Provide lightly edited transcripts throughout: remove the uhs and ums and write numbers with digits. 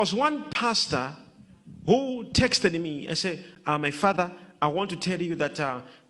was one pastor who texted me and said, my father, I want to tell you that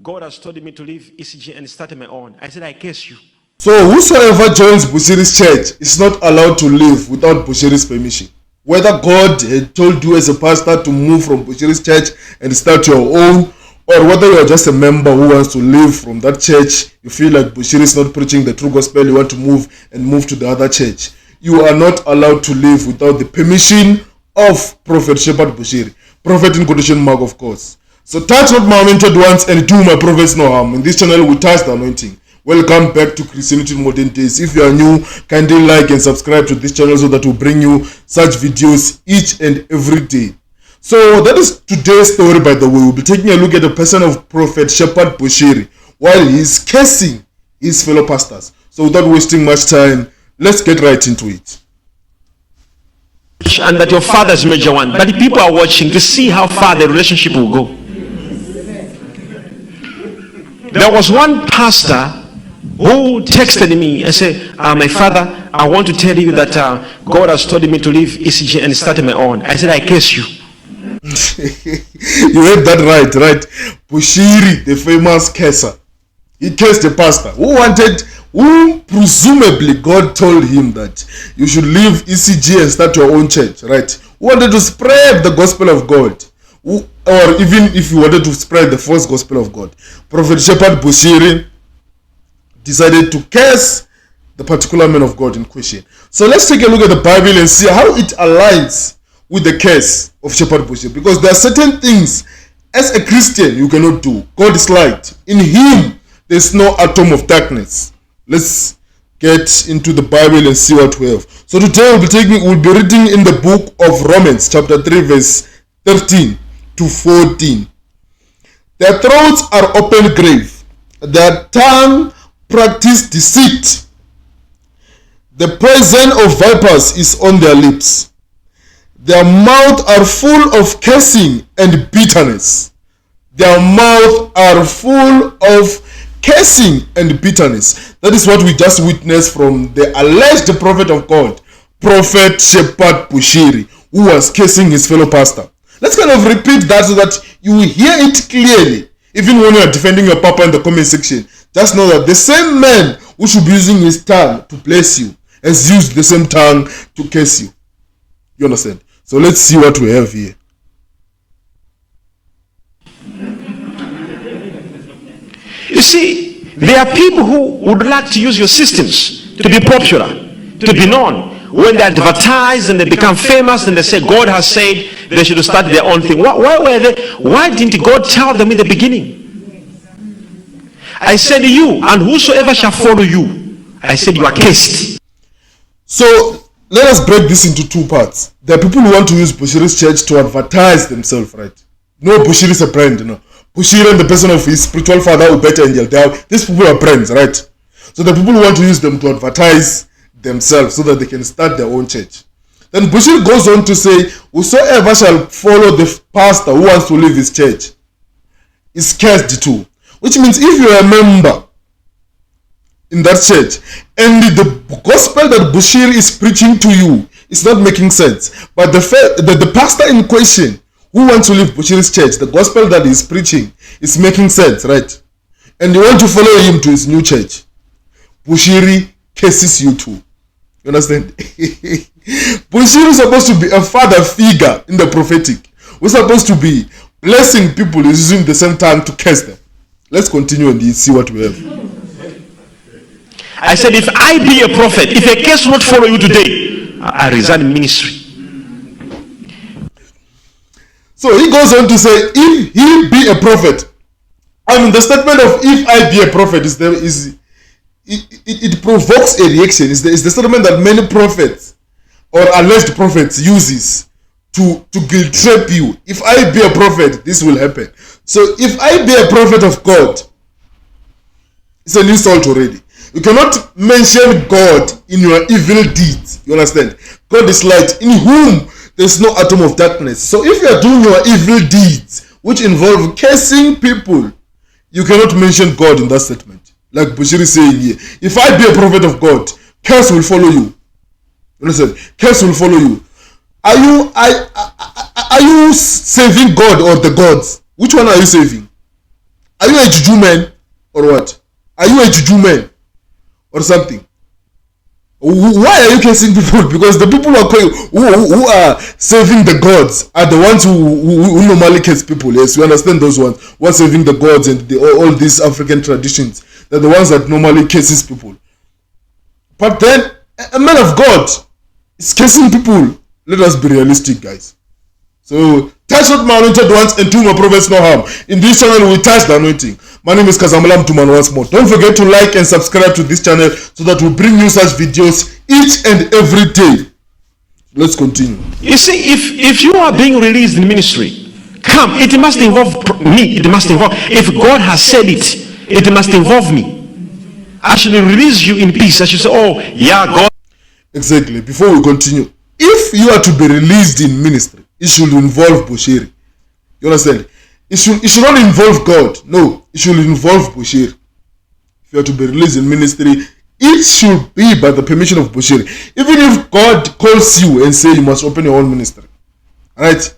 God has told me to leave ECG and start my own. I said, I curse you. So whosoever joins Bushiri's church is not allowed to leave without Bushiri's permission. Whether God had told you as a pastor to move from Bushiri's church and start your own, or whether you are just a member who wants to leave from that church, you feel like Bushiri is not preaching the true gospel, you want to move to the other church. You are not allowed to leave without the permission of Prophet Shepherd Bushiri. Prophet in quotation mark, of course. So touch not my anointed ones and do my prophets no harm. In this channel we touch the anointing. Welcome back to Christianity in Modern Days. If you are new, kindly like and subscribe to this channel so that we'll bring you such videos each and every day. So that is today's story, by the way. We'll be taking a look at the person of Prophet Shepherd Bushiri while he's cursing his fellow pastors. So without wasting much time, let's get right into it. And that your father's major one, but the people are watching to see how far the relationship will go. There was one pastor who texted me and said, my father, I want to tell you that God has told me to leave ECG and start my own. I said, I curse you. You heard that right? Bushiri, the famous curser, he cursed the pastor who presumably God told him that you should leave ECG and start your own church, right? Who wanted to spread the gospel of God, or even if you wanted to spread the false gospel of God. Prophet Shepherd Bushiri decided to curse the particular man of God in question. So let's take a look at the Bible and see how it aligns with the curse of Shepherd Bushiri, because there are certain things as a Christian you cannot do. God is light. In him there's no atom of darkness. Let's get into the Bible and see what we have. So today we'll be reading in the book of Romans chapter 3 verse 13 to 14. Their throats are open grave, their tongue practice deceit. The poison of vipers is on their lips. Their mouth are full of cursing and bitterness. Their mouth are full of cursing and bitterness. That is what we just witnessed from the alleged prophet of God, Prophet Shepherd Bushiri, who was cursing his fellow pastor. Let's kind of repeat that so that you hear it clearly. Even when you are defending your papa in the comment section, just know that the same man who should be using his tongue to bless you has used the same tongue to curse you. You understand? So let's see what we have here. You see, there are people who would like to use your systems to be popular, to be known. When they advertise and they become famous and they say God has said they should start their own thing. Why didn't God tell them in the beginning? I said you, and whosoever shall follow you, I said you are cursed. So let us break this into two parts. There are people who want to use Bushiri's church to advertise themselves, right? No, Bushiri is a brand, you know. Bushiri and the person of his spiritual father, Ubeta Angel, these people are brands, right? So the people who want to use them to advertise themselves so that they can start their own church. Then Bushiri goes on to say, whosoever shall follow the pastor who wants to leave his church is cursed too. Which means if you are a member in that church and the gospel that Bushiri is preaching to you is not making sense, but the pastor in question who wants to leave Bushiri's church, the gospel that he's preaching is making sense, right? And you want to follow him to his new church, Bushiri curses you too. You understand? Bushiri is supposed to be a father figure in the prophetic. We're supposed to be blessing people using the same tongue to curse them. Let's continue and see what we have. I said, if I be a prophet, if a curse will not follow you today, I resign ministry. So he goes on to say, if he be a prophet, I mean the statement of if I be a prophet it provokes a reaction. It's the statement that many prophets or alleged prophets uses to guilt trip you. If I be a prophet, this will happen. So if I be a prophet of God, it's an insult already. You cannot mention God in your evil deeds. You understand? God is light, in whom there is no atom of darkness. So if you are doing your evil deeds, which involve cursing people, you cannot mention God in that statement. Like Bushiri is saying here, if I be a prophet of God, curse will follow you. You understand? Curse will follow you. Are you saving God or the gods? Which one are you saving? Are you a juju man or what? Are you a juju man or something? Why are you cursing people? Because the people who are saving the gods are the ones who normally curse people. Yes, we understand those ones who are saving the gods and all these African traditions. They're the ones that normally curses people. But then a man of God is cursing people. Let us be realistic, guys. So touch not my anointed ones and do my prophets no harm. In this channel we touch the anointing. My name is Kazamala Mtuman once more. Don't forget to like and subscribe to this channel so that we bring you such videos each and every day. Let's continue. You see, if you are being released in ministry, come, it must involve me. It must involve, if God has said it, it must involve me. I should release you in peace. I should say, oh, yeah, God. Exactly. Before we continue, if you are to be released in ministry, it should involve Bushiri. You understand? It should not involve God. No, it should involve Bushiri. If you are to be released in ministry, it should be by the permission of Bushiri. Even if God calls you and say you must open your own ministry, right?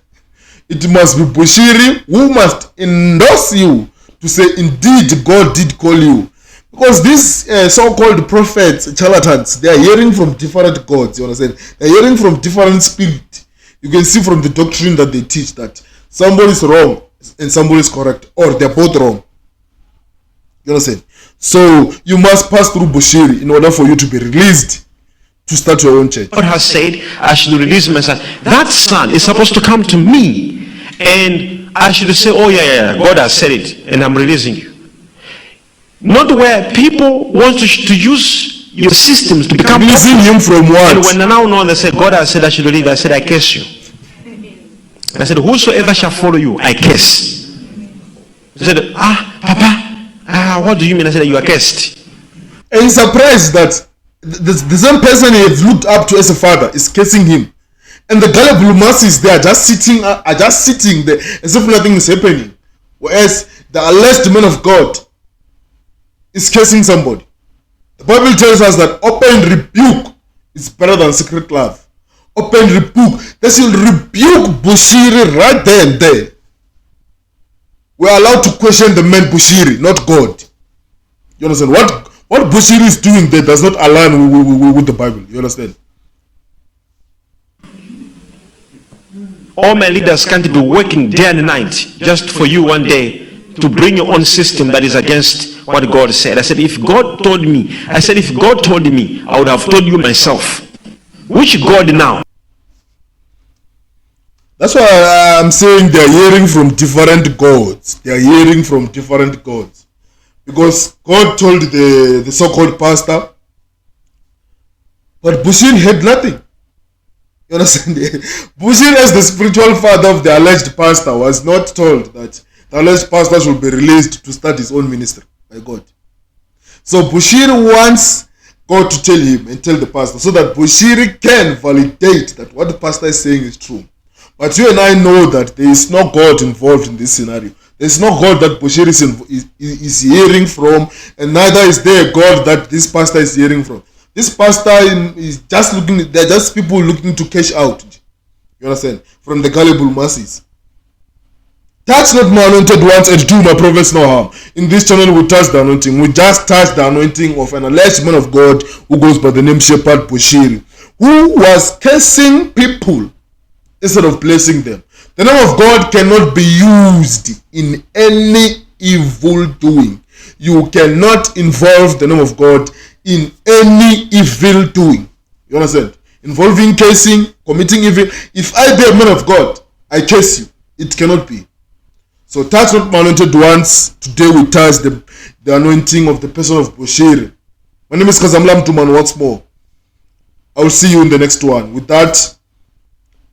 It must be Bushiri who must endorse you to say indeed God did call you. Because these so-called prophets, charlatans, they are hearing from different gods. You understand? They are hearing from different spirits. You can see from the doctrine that they teach that somebody is wrong and somebody is correct, or they're both wrong. You understand? So you must pass through Bushiri in order for you to be released to start your own church. God has said I should release my son. That son is supposed to come to me, and I should say, oh yeah, God has said it, and I'm releasing you. Not where people want to use your systems to become releasing him from what? And when I now know, they say God has said I should release, I said I curse you. And I said, whosoever shall follow you, I curse. He said, Papa, what do you mean? I said, you are cursed. And he's surprised that the same person he has looked up to as a father is cursing him. And the gullible masses, they are just sitting there as if nothing is happening. Whereas the alleged man of God is cursing somebody. The Bible tells us that open rebuke is better than secret love. Open rebuke. They should rebuke Bushiri right there and there. We are allowed to question the man Bushiri, not God. You understand? What Bushiri is doing there does not align with the Bible. You understand? All my leaders can't be working day and night just for you one day to bring your own system that is against what God said. I said, if God told me, I would have told you myself. Which God now? That's why I'm saying they are hearing from different gods. They are hearing from different gods. Because God told the so-called pastor, but Bushiri had nothing. You understand? Bushiri, as the spiritual father of the alleged pastor, was not told that the alleged pastor should be released to start his own ministry by God. So Bushiri wants God to tell him and tell the pastor so that Bushiri can validate that what the pastor is saying is true. But you and I know that there is no God involved in this scenario. There is no God that Bushiri is hearing from, and neither is there a God that this pastor is hearing from. This pastor is just looking, they're just people looking to cash out. You understand? From the gullible masses. Touch not my anointed ones and do my prophets no harm. In this channel we touch the anointing. We just touch the anointing of an alleged man of God who goes by the name Shepherd Bushiri, who was cursing people instead of blessing them. The name of God cannot be used in any evil doing. You cannot involve the name of God in any evil doing. You understand? Involving cursing, committing evil. If I be a man of God, I curse you. It cannot be. So touch not my anointed ones. Today we touch the anointing of the person of Bushiri. My name is Kazamala Mtuman once more. I will see you in the next one. With that,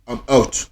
I'm out.